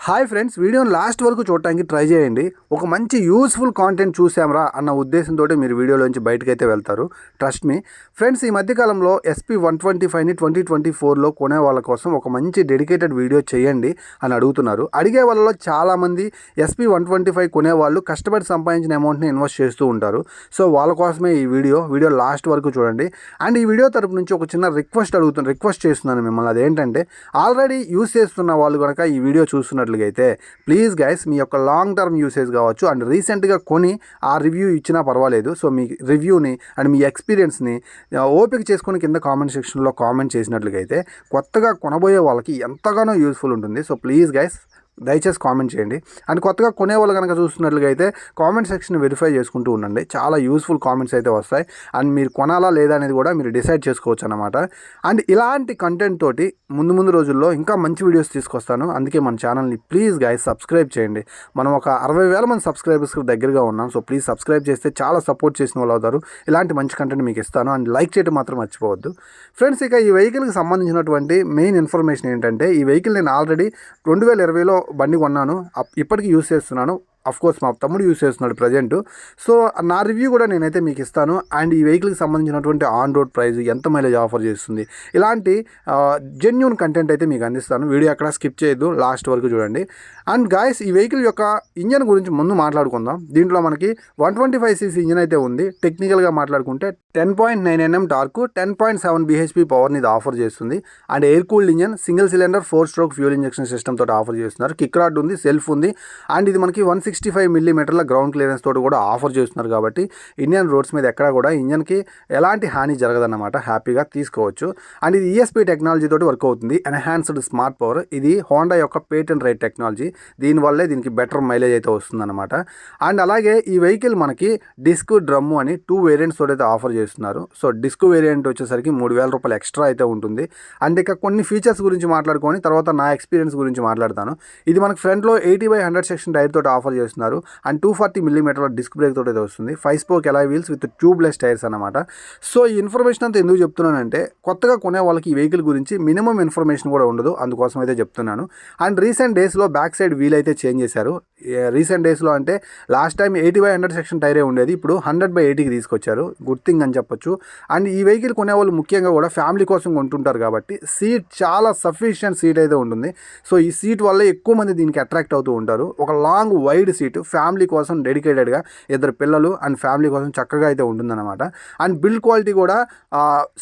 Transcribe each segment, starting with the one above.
Hi friends, వీడియోని last వరకు చూడటానికి ట్రై చేయండి. ఒక మంచి యూస్ఫుల్ కాంటెంట్ చూసాంరా అన్న ఉద్దేశంతో మీరు వీడియోలోంచి బయటకైతే వెళ్తారు. ట్రస్ట్ మీ ఫ్రెండ్స్, ఈ మధ్యకాలంలో SP125ని 2024లో కొనే వాళ్ళ కోసం ఒక మంచి డెడికేటెడ్ వీడియో చేయండి అని అడుగుతున్నారు. అడిగే వాళ్ళలో చాలామంది SP125 కొనేవాళ్ళు కష్టపడి సంపాదించిన అమౌంట్ని ఇన్వెస్ట్ చేస్తూ ఉంటారు. సో వాళ్ళ కోసమే ఈ వీడియో లాస్ట్ వరకు చూడండి. అండ్ ఈ వీడియో తరపు నుంచి ఒక చిన్న రిక్వెస్ట్ చేస్తున్నాను మిమ్మల్ని. అదేంటంటే, ఆల్రెడీ యూస్ చేస్తున్న వాళ్ళు కనుక ఈ వీడియో చూస్తున్నట్లయితే ప్లీజ్ గైస్, మీ యొక్క లాంగ్ టర్మ్ యూసేజ్ కావచ్చు అండ్ రీసెంట్గా కొని ఆ రివ్యూ ఇచ్చినా పర్వాలేదు. సో మీ రివ్యూని అండ్ మీ ఎక్స్పీరియన్స్ని ఓపిక చేసుకొని కింద కామెంట్ సెక్షన్లో కామెంట్ చేసినట్లయితే కొత్తగా కొనబోయే వాళ్ళకి ఎంతగానో యూస్ఫుల్ ఉంటుంది. సో ప్లీజ్ గైస్, దయచేసి కామెంట్ చేయండి. అండ్ కొత్తగా కొనేవాళ్ళు కనుక చూస్తున్నట్లుగా అయితే కామెంట్ సెక్షన్ వెరిఫై చేసుకుంటూ ఉండండి. చాలా యూస్ఫుల్ కామెంట్స్ అయితే వస్తాయి. అండ్ మీరు కొనాలా లేదా అనేది కూడా మీరు డిసైడ్ చేసుకోవచ్చు అన్నమాట. అండ్ ఇలాంటి కంటెంట్ తోటి ముందు రోజుల్లో ఇంకా మంచి వీడియోస్ తీసుకొస్తాను. అందుకే మన ఛానల్ని ప్లీజ్ గైస్ సబ్స్క్రైబ్ చేయండి. మనం ఒక 60,000 మంది సబ్స్క్రైబర్స్కి దగ్గరగా ఉన్నాం. సో ప్లీజ్ సబ్స్క్రైబ్ చేస్తే చాలా సపోర్ట్ చేసిన వాళ్ళు అవుతారు. ఇలాంటి మంచి కంటెంట్ మీకు ఇస్తాను. అండ్ లైక్ చేయడం మాత్రం మర్చిపోవద్దు ఫ్రెండ్స్. ఇక ఈ వెహికల్కి సంబంధించినటువంటి మెయిన్ ఇన్ఫర్మేషన్ ఏంటంటే, ఈ వెహికల్ నేను ఆల్రెడీ 2020లో బండి కొన్నాను. ఇప్పటికీ యూస్ చేస్తున్నాను. కోర్స్ మా తమ్ముడు యూస్ చేస్తున్నాడు ప్రజెంట్. సో నా రివ్యూ కూడా నేనైతే మీకు ఇస్తాను. అండ్ ఈ వెహికల్కి సంబంధించినటువంటి ఆన్ రోడ్ ప్రైస్, ఎంత మైలేజ్ ఆఫర్ చేస్తుంది, ఇలాంటి జెన్యూన్ కంటెంట్ అయితే మీకు అందిస్తాను. వీడియో ఎక్కడ స్కిప్ చేయొద్దు, లాస్ట్ వరకు చూడండి. అండ్ గాయస్, ఈ వెహికల్ యొక్క ఇంజన్ గురించి ముందు మాట్లాడుకుందాం. దీంట్లో మనకి 125cc ఇంజన్ అయితే ఉంది. టెక్నికల్గా మాట్లాడుకుంటే 10.9 Nm టార్క్, 10.7 bhp పవర్ని ఇది ఆఫర్ చేస్తుంది. And air cooled engine, single cylinder 4-stroke fuel injection system తోటి ఆఫర్ చేస్తున్నారు. కిక్ రాడ్ ఉంది, సెల్ఫ్ ఉంది. అండ్ ఇది మనకి 165 mm గ్రౌండ్ క్లియరెన్స్ తోటి కూడా ఆఫర్ చేస్తున్నారు. కాబట్టి ఇండియన్ రోడ్స్ మీద ఎక్కడా కూడా ఇంజన్కి ఎలాంటి హాని జరగదన్నమాట. హ్యాపీగా తీసుకోవచ్చు. అండ్ ఇది ESP టెక్నాలజీ తోటి వర్క్ అవుతుంది. Enhanced smart power. ఇది హోండా యొక్క పేటెంట్ రైట్ టెక్నాలజీ. దీనివల్లే దీనికి బెటర్ మైలేజ్ అయితే వస్తుందన్నమాట. అండ్ అలాగే ఈ వెహికల్ మనకి డిస్క్, డ్రమ్ము అని 2 వేరియంట్స్ తోటి అయితే ఆఫర్ చేస్తున్నారు. సో డిస్క్ వేరియంట్ వచ్చేసరికి 3,000 రూపాయలు ఎక్స్ట్రా అయితే ఉంటుంది. అండ్ ఇక కొన్ని ఫీచర్స్ గురించి మాట్లాడుకొని తర్వాత నా ఎక్స్పీరియన్స్ గురించి మాట్లాడతాను. ఇది మనకి ఫ్రంట్లో 80/100 సెక్షన్ టైర్ తోటి ఆఫర్ చేస్తున్నారు. అండ్ 240 mm డిస్క్ బ్రేక్ తోటి అయితే వస్తుంది. 5-spoke alloy wheels with tubeless tyres అనమాట. సో ఈ ఇన్ఫర్మేషన్ అంతా ఎందుకు చెప్తున్నానంటే, కొత్తగా కొనే వాళ్ళకి ఈ వెహికల్ గురించి మినిమం ఇన్ఫర్మేషన్ కూడా ఉండదు. అందుకోసం అయితే చెప్తున్నాను. అండ్ రీసెంట్ డేస్లో బ్యాక్ సైడ్ వీల్ అయితే చేంజ్ చేశారు. రీసెంట్ డేస్లో అంటే లాస్ట్ టైం 80/100 సెక్షన్ టైరే ఉండేది, ఇప్పుడు 100/80కి తీసుకొచ్చారు. గుడ్ థింగ్ అని చెప్పొచ్చు. అండ్ ఈ వెహికల్ కొనేవాళ్ళు ముఖ్యంగా కూడా ఫ్యామిలీ కోసం కొంటుంటారు కాబట్టి సీట్ చాలా సఫిషియంట్ సీట్ అయితే ఉంటుంది. సో ఈ సీట్ వల్ల ఎక్కువ మంది దీనికి అట్రాక్ట్ అవుతూ ఉంటారు. ఒక లాంగ్ వైడ్ సీటు ఫ్యామిలీ కోసం డెడికేటెడ్గా, ఇద్దరు పిల్లలు అండ్ ఫ్యామిలీ కోసం చక్కగా అయితే ఉంటుందన్నమాట. అండ్ బిల్డ్ క్వాలిటీ కూడా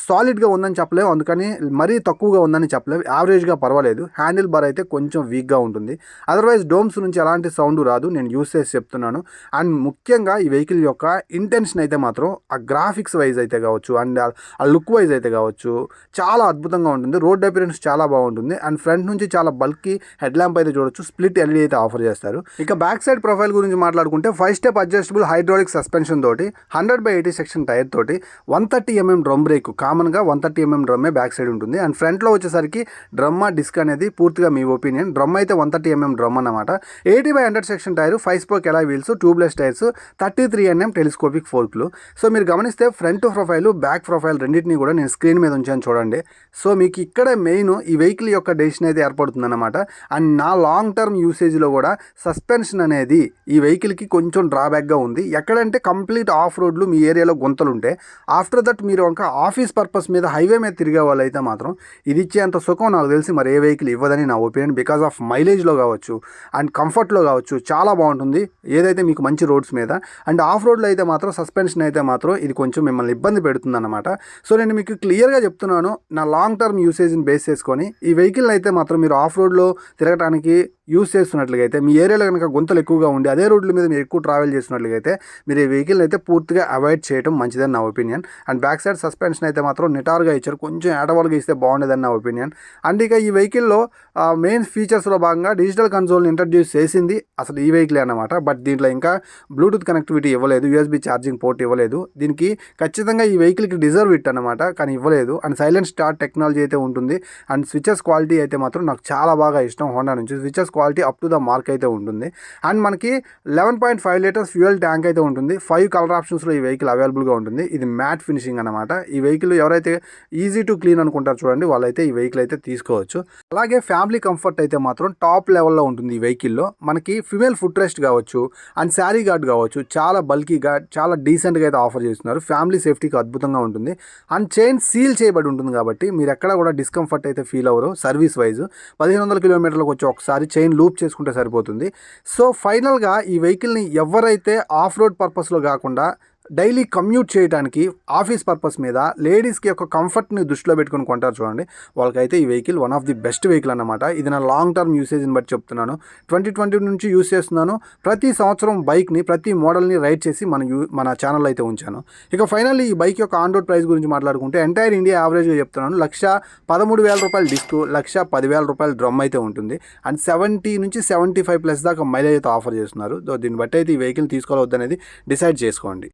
సాలిడ్గా ఉందని చెప్పలేము, అందుకని మరీ తక్కువగా ఉందని చెప్పలేము. యావరేజ్గా పర్వాలేదు. హ్యాండిల్ బార్ అయితే కొంచెం వీక్గా ఉంటుంది. అదర్వైజ్ డోమ్స్ నుంచి ఎలాంటి సౌండ్ రాదు. నేను యూస్ చేసి చెప్తున్నాను. అండ్ ముఖ్యంగా ఈ వెహికల్ యొక్క ఇంటెన్షన్ అయితే మాత్రం ఆ గ్రాఫిక్స్ వైజ్ అయితే కావచ్చు అండ్ ఆ లుక్ వైజ్ అయితే కావచ్చు చాలా అద్భుతంగా ఉంటుంది. రోడ్ అపిరెన్స్ చాలా బాగుంటుంది. అండ్ ఫ్రంట్ నుంచి చాలా బల్కీ హెడ్ ల్యాంప్ అయితే చూడొచ్చు. స్ప్లిట్ LED అయితే ఆఫర్ చేస్తారు. ఇక బ్యాక్ సైడ్ ప్రొఫైల్ గురించి మాట్లాడుకుంటే 5-step అడ్జస్టబుల్ హైడ్రాలిక్ సస్పెన్షన్ తోటి, 100/80 సెక్షన్ టైర్ తోటి, 130 mm డ్రమ్ బ్రేక్. కామన్గా 130 mm డ్రమ్మే బ్యాక్ సైడ్ ఉంటుంది. అండ్ ఫ్రంట్లో వచ్చేసరికి డ్రమ్మా డిస్క్ అనేది పూర్తిగా మీ ఒపీనియన్. డ్రమ్ అయితే 130 mm డ్రమ్ అన్నమాట. 80/100 section tyre, 5-spoke alloy wheels, tubeless tyres, 33 mm telescopic ఫోర్క్లు. సో మీరు గమనిస్తే ఫ్రంట్ ప్రొఫైల్, బ్యాక్ ప్రొఫైల్ రెండింటినీ కూడా నేను స్క్రీన్ మీద ఉంచాను చూడండి. సో మీకు ఇక్కడ మెయిన్ ఈ వెహికల్ యొక్క డెసిషన్ అయితే ఏర్పడుతుంది అన్నమాట. అండ్ నా లాంగ్ టర్మ్ యూసేజ్లో కూడా సస్పెన్షన్ అనేది ఈ వెహికల్కి కొంచెం డ్రాబ్యాక్గా ఉంది. ఎక్కడంటే కంప్లీట్ ఆఫ్ రోడ్లు, మీ ఏరియాలో గుంతలు ఉంటే, ఆఫ్టర్ దట్ మీరు ఇంకా ఆఫీస్ పర్పస్ మీద హైవే మీద తిరిగే వాళ్ళు అయితే మాత్రం ఇది ఇచ్చేంత సుఖం నాకు తెలిసి మరి ఏ వెహికల్ ఇవ్వదని నా ఒపీనియన్. బికాస్ ఆఫ్ మైలేజ్లో కావచ్చు అండ్ కంఫర్ట్లో కావచ్చు చాలా బాగుంటుంది ఏదైతే మీకు మంచి రోడ్స్ మీద. అండ్ ఆఫ్ రోడ్లో అయితే మాత్రం సస్పెన్షన్ అయితే మాత్రం ఇది కొంచెం మిమ్మల్ని ఇబ్బంది పెడుతుంది అన్నమాట. సో నేను మీకు క్లియర్గా చెప్తున్నాను, నా లాంగ్ టర్మ్ యూసేజ్ని బేస్ చేసుకొని ఈ వెహికల్ అయితే మాత్రం మీరు ఆఫ్ రోడ్లో తిరగడానికి యూస్ చేస్తున్నట్లయితే, మీ ఏరియాలో కనుక గుంతలు ఎక్కువగా ఉండి అదే రోడ్ల మీద మీరు ఎక్కువ ట్రావెల్ చేస్తున్నట్లయితే మీరు ఈ వెహికల్ అయితే పూర్తిగా అవాయిడ్ చేయడం మంచిదని నా opinion. And back side suspension అయితే మాత్రం నిటార్గా ఇచ్చారు. కొంచెం ఏటవాలుగా ఇస్తే బాగుండేదని నా ఒపీనియన్. అండ్ ఇక ఈ వెహికల్లో మెయిన్ ఫీచర్స్లో భాగంగా డిజిటల్ కన్సోల్ని ఇంట్రడ్యూస్ చేసింది అసలు ఈ వెహికల్ అన్నమాట. బట్ దీంట్లో ఇంకా బ్లూటూత్ కనెక్టివిటీ ఇవ్వలేదు, USB ఛార్జింగ్ పోర్ట్ ఇవ్వలేదు. దీనికి ఖచ్చితంగా ఈ వెహికల్కి డిజర్వ్ ఇట్ అనమాట, కానీ ఇవ్వలేదు. అండ్ సైలెంట్ స్టార్ట్ టెక్నాలజీ అయితే ఉంటుంది. అండ్ స్విచెస్ క్వాలిటీ అయితే మాత్రం నాకు చాలా బాగా ఇష్టం హోండా నుంచి. Switches quality up to the mark అయితే ఉంటుంది. అండ్ మనకి 11.5 లీటర్స్ ఫ్యూయల్ ట్యాంక్ అయితే ఉంటుంది. 5 కలర్ ఆప్షన్స్లో ఈ వెహికల్ అవైలబుల్గా ఉంటుంది. ఇది మ్యాట్ ఫినిషింగ్ అనమాట. ఈ వెహికల్ ఎవరైతే ఈజీ టు క్లీన్ అనుకుంటారు చూడండి, వాళ్ళైతే ఈ వెహికల్ అయితే తీసుకోవచ్చు. అలాగే ఫ్యామిలీ కంఫర్ట్ అయితే మాత్రం టాప్ లెవెల్లో ఉంటుంది ఈ వెహికల్లో. మనకి ఫిమేల్ ఫుట్ రెస్ట్ కావచ్చు అండ్ శారీ గార్డ్ కావచ్చు, చాలా బల్కీగా చాలా డీసెంట్గా అయితే ఆఫర్ చేస్తున్నారు. ఫ్యామిలీ సేఫ్టీకి అద్భుతంగా ఉంటుంది. అండ్ చైన్ సీల్ చేయబడి ఉంటుంది కాబట్టి మీరు ఎక్కడ కూడా డిస్కంఫర్ట్ అయితే ఫీల్ అవ్వరు. సర్వీస్ వైజ్ 1500 కిలోమీటర్లకు వచ్చి ఒకసారి చైన్ లూప్ చేసుకుంటే సరిపోతుంది. సో ఫైనల్గా ఈ వెహికల్ని ఎవరైతే ఆఫ్ రోడ్ పర్పస్లో కాకుండా డైలీ కమ్యూట్ చేయడానికి ఆఫీస్ పర్పస్ మీద లేడీస్కి యొక్క కంఫర్ట్ని దృష్టిలో పెట్టుకుని కొంటారు చూడండి, వాళ్ళకైతే ఈ vehicle one of the best vehicle అన్నమాట. ఇది నా లాంగ్ టర్మ్ యూసేజ్ని బట్టి చెప్తున్నాను. 2020 నుంచి యూస్ చేస్తున్నాను. ప్రతి సంవత్సరం బైక్ని ప్రతి మోడల్ని రైడ్ చేసి మన ఛానల్ అయితే ఉంచాను. ఇక ఫైనల్లీ ఈ బైక్ యొక్క ఆన్ రోడ్ ప్రైస్ గురించి మాట్లాడుకుంటే ఎంటైర్ ఇండియా యావరేజ్గా చెప్తున్నాను, 1,13,000 రూపాయలు డిస్క్, 1,10,000 రూపాయలు డ్రమ్ అయితే ఉంటుంది. అండ్ 70 నుంచి 75+ దాకా మైలేజ్ అయితే ఆఫర్ చేస్తున్నారు. దీన్ని బట్టి అయితే ఈ వెహికల్ తీసుకోవద్దు అనేది డిసైడ్ చేసుకోండి.